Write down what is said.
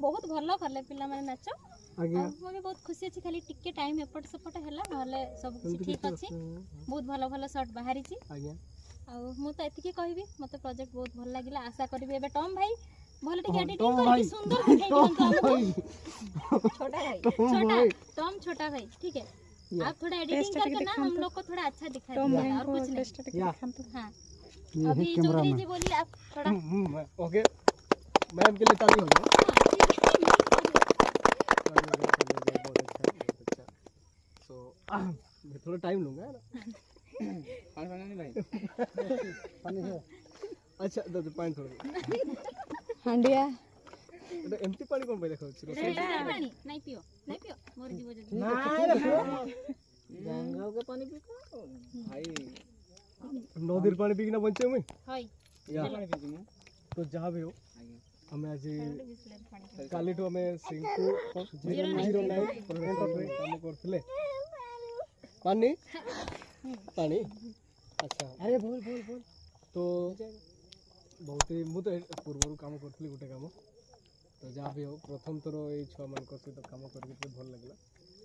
बहुत भल कले पिला माने नाच मुझे बहुत खुशी अच्छी खाली टिके टाइम एपट सेपट है ना सब कुछ ठीक अच्छी बहुत भल भल शॉट बाहरी मुझे एतिकी कहबी मत प्रोजेक्ट बहुत भल लगे आशा करी एबे टॉम भाई भल टिके एडिटिंग करके सुंदर दिखाई छोटा टॉम छोटा भाई ठीक है आप थोड़ा एडिटिंग करके ना हम लोग को थोड़ा अच्छा दिखा दीजिए और कुछ नहीं। हाँ अभी चौधरी जी बोलिए आप थोड़ा ओके मैम के लिए ताली हो जाए। थोड़ा टाइम लूंगा पानी भाई अच्छा तो पानी थोड़ा हांडिया एमती पानी कोन देखा पानी नहीं पियो मोर जीव जदी गंगा के पानी पी को भाई नदीर पानी पी के ना बंचे मैं हाय पानी पी मैं तो जहां भी हो हमें आज काली तो हमें सिंकू 009 प्रेजेंट रे काम करथले पानी पानी अच्छा अरे बोल तो बहुत ही मु तो पूर्व काम करथली गोटे काम तो जहाँ भी हो प्रथम थर ये छुआ मान सहित काम करके भल लगे